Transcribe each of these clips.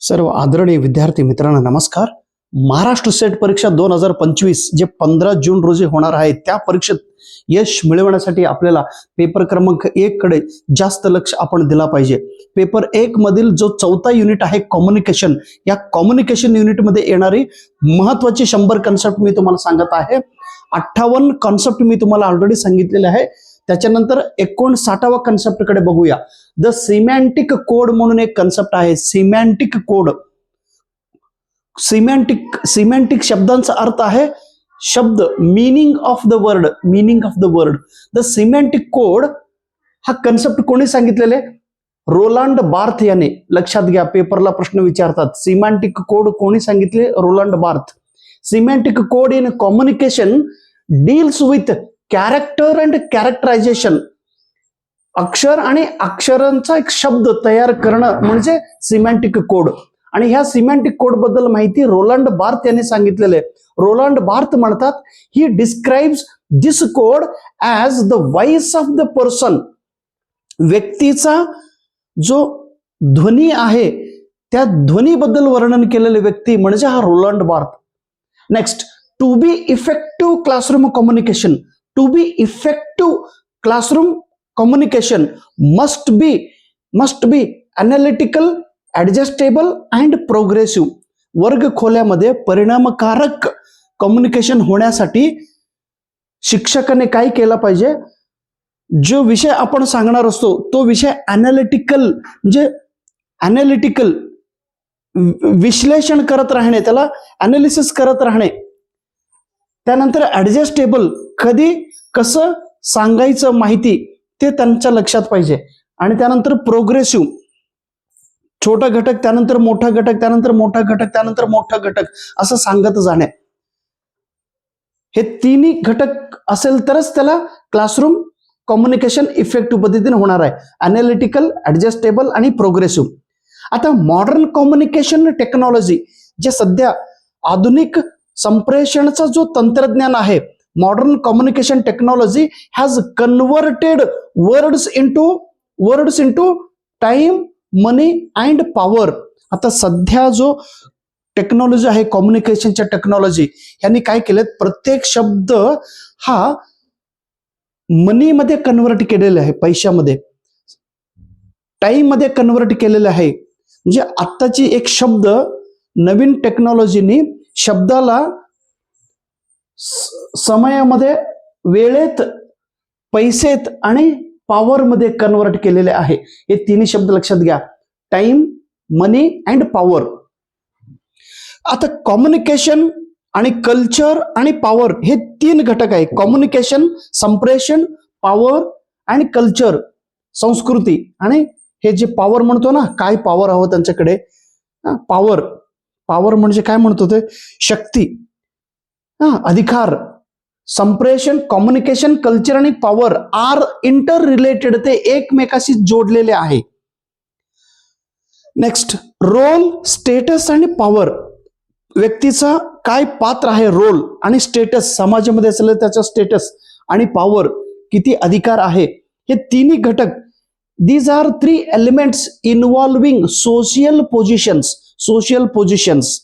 सर्व आदरणीय विद्यार्थी मित्रांनो नमस्कार. महाराष्ट्र सेट परीक्षा 2025 जे 15 जून रोजी होणार आहे त्या परीक्षेत यश मिळवण्यासाठी आपल्याला पेपर क्रमांक 1 कडे जास्त लक्ष आपण दिला पाहिजे. पेपर 1 मधील जो चौथा युनिट आहे कम्युनिकेशन, या कम्युनिकेशन युनिट मध्ये येणारी महत्त्वाची 100 कन्सेप्ट मी तुम्हाला सांगत आहे. 58 कॉन्सेप्ट मी तुम्हाला ऑलरेडी सांगितलेले आहे. त्याच्यानंतर 59वा कन्सेप्ट कडे बघूया. द सिमॅन्टिक कोड म्हणून एक कन्सेप्ट आहे. सिमॅन्टिक कोड, सिमॅन्टिक शब्दांचा अर्थ आहे शब्द, meaning of the word, meaning of the word. The semantic code हा कन्सेप्ट कोणी सांगितलेले? रोलांड बार्थ याने. लक्षात घ्या, पेपरला प्रश्न विचारतात. सिमॅन्टिक कोड कोणी सांगितले? Roland Barthes. Semantic code in communication deals with character and characterisation. अक्षर आणि अक्षरांचा एक शब्द तयार करणं म्हणजे सिमॅन्टिक कोड. आणि ह्या सिमॅन्टिक कोड बद्दल माहिती रोलांड बार्थ यांनी सांगितलेले. रोलांड बार्थ म्हणतात, he describes this code as the voice of the person. व्यक्तीचा जो ध्वनी आहे त्या ध्वनीबद्दल वर्णन केलेले व्यक्ती म्हणजे हा Roland Barthes. Next, to be effective classroom communication. To be effective classroom communication must be analytical, adjustable and progressive. वर्ग खोल्यामध्ये परिणामकारक कम्युनिकेशन होण्यासाठी शिक्षकाने काय केलं पाहिजे? जो विषय आपण सांगणार असतो तो विषय अनालिटिकल, म्हणजे अनालिटिकल विश्लेषण करत राहणे, त्याला अनालिसिस करत राहणे. त्यानंतर ऍडजस्टेबल, कधी कसं सांगायचं माहिती ते त्यांच्या लक्षात पाहिजे. आणि त्यानंतर प्रोग्रेसिव्ह, छोटा घटक त्यानंतर मोठा घटक त्यानंतर मोठा घटक त्यानंतर मोठा घटक असं सांगत जाणे. हे तिन्ही घटक असेल तरच त्याला क्लासरूम कम्युनिकेशन इफेक्टिव्ह पद्धतीने होणार आहे. अनालिटिकल, ऍडजस्टेबल आणि प्रोग्रेसिव्ह. आता मॉडर्न कम्युनिकेशन टेक्नॉलॉजी, जे सध्या आधुनिक संप्रेषणाचा जो तंत्रज्ञान आहे, modern communication technology has converted words into time, money and power. आता सध्या जो टेक्नॉलॉजी आहे कम्युनिकेशनच्या टेक्नॉलॉजी, यांनी काय केलं? प्रत्येक शब्द हा मनी मध्ये कन्व्हर्ट केलेला आहे, पैशामध्ये, टाइम मध्ये कन्व्हर्ट केलेला आहे. म्हणजे आत्ताची एक शब्द नवीन टेक्नॉलॉजीनी शब्दाला समयामध्ये, वेळेत, पैसेत आणि पॉवर मध्ये कन्व्हर्ट केलेले आहे. हे तिन्ही शब्द लक्षात घ्या: टाइम, मनी अँड पॉवर. आता कम्युनिकेशन आणि कल्चर आणि पॉवर हे 3 घटक आहे. कम्युनिकेशन, संप्रेषण, पॉवर आणि कल्चर, संस्कृती. आणि हे जे पॉवर म्हणतो ना, काय पॉवर हवं त्यांच्याकडे? पॉवर म्हणजे काय म्हणतो ते? शक्ती, अधिकार. संप्रेषण, कम्युनिकेशन, कल्चर आणि पॉवर आर इंटर रिलेटेड, ते एकमेकाशी जोडलेले आहे. नेक्स्ट, रोल, स्टेटस आणि पॉवर. व्यक्तीचा काय पात्र आहे, रोल आणि स्टेटस, समाजामध्ये असेल त्याचा स्टेटस, आणि पॉवर, किती अधिकार आहे. हे तिन्ही घटक, these are 3 elements involving social positions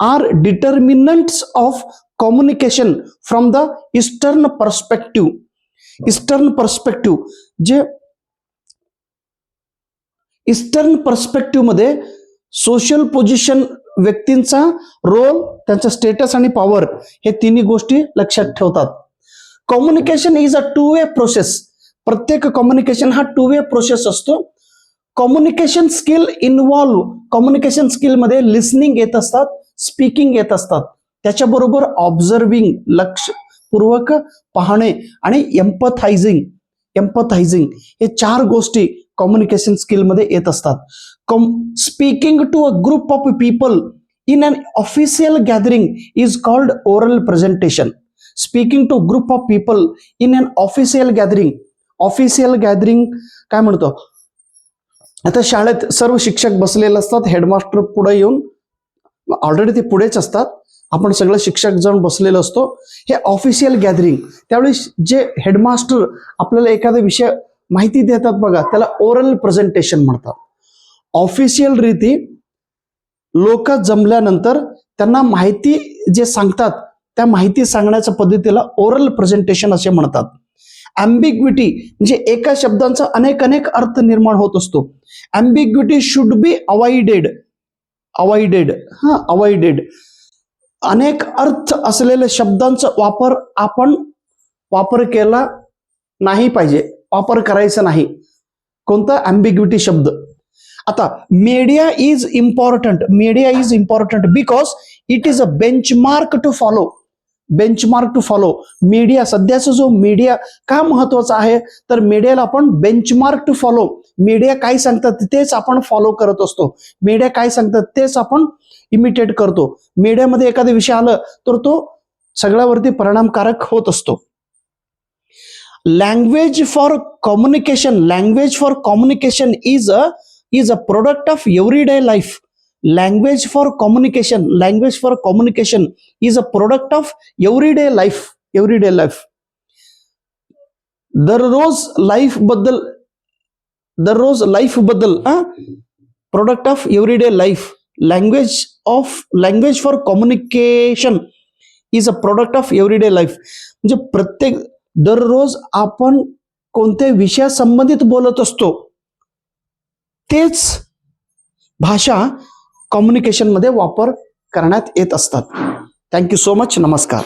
are determinants of communication from the eastern perspective. जे ईस्टर्न पर्स्पेक्टिव्ह मध्ये सोशल पोझिशन, व्यक्तींचा रोल, त्यांचा स्टेटस आणि पॉवर, हे तिन्ही गोष्टी लक्षात ठेवतात. Communication is a 2 way process. प्रत्येक कम्युनिकेशन हा 2 वे प्रोसेस असतो. कम्युनिकेशन स्किल मध्ये लिसनिंग येत असतात, स्पीकिंग येत असतात. त्याच्याबरोबर ऑब्झर्विंग, लक्षपूर्वक पाहणे, आणि एम्पथायझिंग हे 4 गोष्टी कम्युनिकेशन स्किल मध्ये येत असतात. Speaking to a group of people in an official gathering is called oral presentation. Speaking to group of people in an official gathering काय म्हणतो? आता शाळेत सर्व शिक्षक बसलेले असतात, हेडमास्टर पुढे येऊन, ऑलरेडी ते पुढेच असतात, आपण सगळे शिक्षक जाऊन बसलेलो असतो. हे ऑफिशियल गॅदरिंग. त्यावेळी जे हेडमास्टर आपल्याला एखादा विषय माहिती देतात बघा, त्याला ओरल प्रेझेंटेशन म्हणतात. ऑफिशियल रीती लोक जमल्यानंतर त्यांना माहिती जे सांगतात त्या माहिती सांगण्याच्या पद्धतीला ओरल प्रेझेंटेशन असे म्हणतात. अँबिग्विटी म्हणजे एका शब्दांचा अनेक अनेक अर्थ निर्माण होत असतो. अँबिग्विटी शुड बी अवॉइडेड. अवॉइडेड अनेक अर्थ असलेल्या शब्दांचा वापर केला नाही पाहिजे, वापर करायचा नाही. कोणता? अँबिग्विटी शब्द. आता media is important because it is a benchmark to follow. Media, सध्याचा जो मीडिया का महत्वाचा आहे, तर मीडियाला आपण बेंचमार्क टू फॉलो. मीडिया काय सांगतात तेच आपण फॉलो करत असतो. मीडिया काय सांगतात तेच आपण इमिटेट करतो. मीडियामध्ये एखादा विषय आला तर तो सगळ्यावरती परिणामकारक होत असतो. Language for communication is a product of everyday life. Language for communication is a product of everyday life. दररोज लाईफ बद्दल product of everyday life. Language for communication is a product of everyday life. म्हणजे दररोज आपण कोणत्या विषयासंबंधित बोलत असतो तेच भाषा कम्युनिकेशन मध्ये वापर करण्यात येत असतात. Thank you so much. नमस्कार.